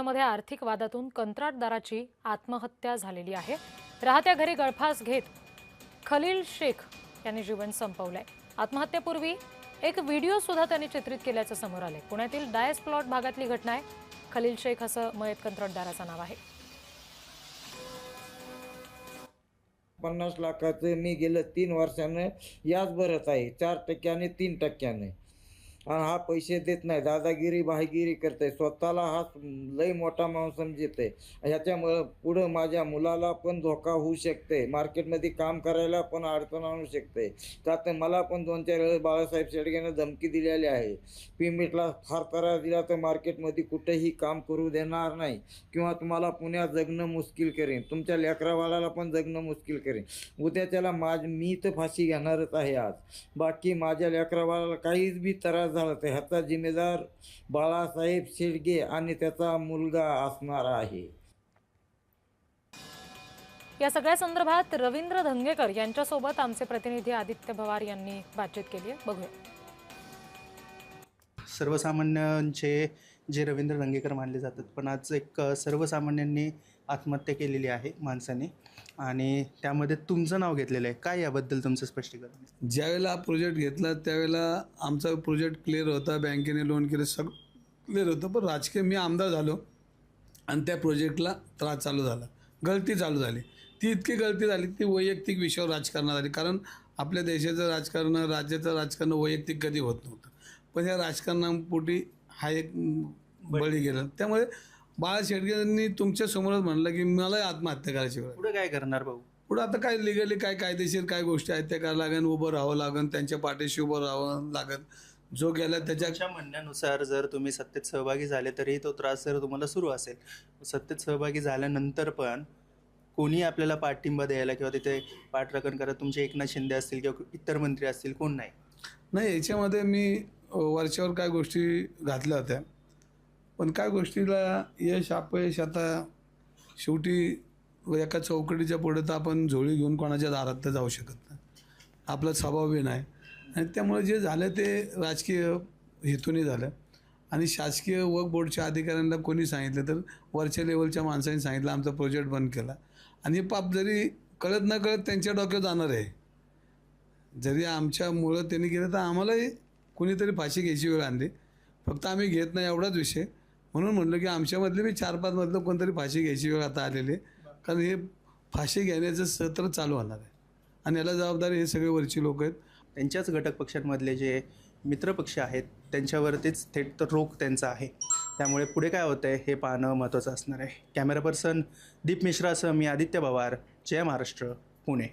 महाराष्ट्रामध्ये आर्थिक वादातून कंत्राटदाराची आत्महत्या झालेली आहे। राहत्या घरी गळफास घेत खलील शेख यांनी जीवन संपवलंय। आत्महत्येपूर्वी एक व्हिडिओ सुद्धा त्यांनी चित्रित केल्याचं समोर आलंय। पुण्यातील डायस प्लॉट भागातली घटना आहे। खलील शेख असं मयत कंत्राटदाराचं नाव आहे। 50 लाखाचं मी गेलं 3 वर्षानं याच भरत आहे, 4% 3%। आणि हा पैसे देत नाही, दादागिरी भाईगिरी करते, स्वतःला हा लय मोठा माणूस समजते। ह्याच्यामुळे पुढं माझ्या मुलाला पण धोका होऊ शकते, मार्केटमध्ये काम करायला पण अडचण आणू शकते। त्यात मला पण 2-4 वेळेस बाळासाहेब शेडगेनं धमकी दिलेली आहे, पेमेंटला फार त्रास दिला तर मार्केटमध्ये कुठेही काम करू देणार नाही किंवा तुम्हाला पुण्यात जगणं मुश्किल करेन, तुमच्या लेकरावाला पण जगणं मुश्किल करेन। उद्याच्याला मी तर फाशी घेणारच आहे आज। बाकी माझ्या लेकरावाला काहीच बी त्रास झाला तर ह्याचा जिम्मेदार बाळासाहेब शेडगे आणि त्याचा मुलगा असणार आहे। या सगळ्या संदर्भात रवींद्र धंगेकर यांच्यासोबत आमचे प्रतिनिधी आदित्य भवार यांनी बातचीत केली आहे, बघूया। सर्वसामान्यांचे जे रवींद्र धंगेकर मानले जातात, पण आज एक सर्वसामान्यांनी आत्महत्या केलेली आहे माणसाने, आणि त्यामध्ये तुमचं नाव घेतलेलं आहे। काय याबद्दल तुमचं स्पष्टीकरण? ज्यावेळेला हा प्रोजेक्ट घेतला त्यावेळेला आमचा प्रोजेक्ट क्लिअर होता, बँकेने लोन केलं, सगळं क्लिअर होतं। पण राजकीय मी आमदार झालो आणि त्या प्रोजेक्टला त्रास चालू झाला, गळती चालू झाली। ती इतकी गळती झाली ती वैयक्तिक विषयावर राजकारण झाली, कारण आपल्या देशाचं राजकारण, राज्याचं राजकारण वैयक्तिक कधी होत नव्हतं, पण या राजकारणापोटी हा एक बळी गेला। त्यामुळे बाळा शेडगेंनी तुमच्या समोरच म्हणलं की मला आत्महत्या करायची वेळ। पुढे काय करणार भाऊ? पुढं आता काय लिगली काय कायदेशीर काय गोष्टी आहेत त्या करायला लागेल, उभं राहावं लागेल, त्यांच्या पाठीशी उभं राहावं लागेल। जो गेला त्याच्या म्हणण्यानुसार जर तुम्ही सत्तेत सहभागी झाले तरी तो त्रास जर तुम्हाला सुरू असेल, सत्तेत सहभागी झाल्यानंतर पण कोणी आपल्याला पाठिंबा द्यायला किंवा तिथे पाठराखण करत तुमचे एकनाथ शिंदे असतील किंवा इतर मंत्री असतील, कोण नाही? याच्यामध्ये मी वरच्यावर काय गोष्टी घातल्या होत्या, पण काय गोष्टीला यश अपयश आता शेवटी एका चौकटीच्या पुढे तर आपण झोळी घेऊन कोणाच्या दारात तर जाऊ शकत नाही, आपला स्वभाव बी नाही। आणि त्यामुळे जे झालं ते राजकीय हेतूने झालं। आणि शासकीय वक्फ बोर्डच्या अधिकाऱ्यांना कोणी सांगितलं तर वरच्या लेवलच्या माणसांनी सांगितलं, आमचा प्रोजेक्ट बंद केला। आणि पाप जरी कळत न कळत त्यांच्या डोक्यात जाणार आहे, जरी आमच्यामुळं त्यांनी केलं तर आम्हालाही कोणीतरी फाशी घ्यायची वेळ आणली, फक्त आम्ही घेत नाही एवढाच विषय। म्हणून म्हटलं की आमच्यामधले मी 4-5 मधलं कोणतरी फाशी घ्यायची वेळ आता आलेली आहे, कारण हे फाशी घेण्याचं सत्र चालू होणार आहे आणि याला जबाबदारी हे सगळे वरची लोक आहेत। त्यांच्याच घटक पक्षांमधले जे मित्रपक्ष आहेत त्यांच्यावरतीच थेट रोख त्यांचा आहे, त्यामुळे पुढे काय होतं आहे हे पाहणं महत्त्वाचं असणार आहे। कॅमेरा पर्सन दीप मिश्रासह मी आदित्य भवार, जय महाराष्ट्र, पुणे।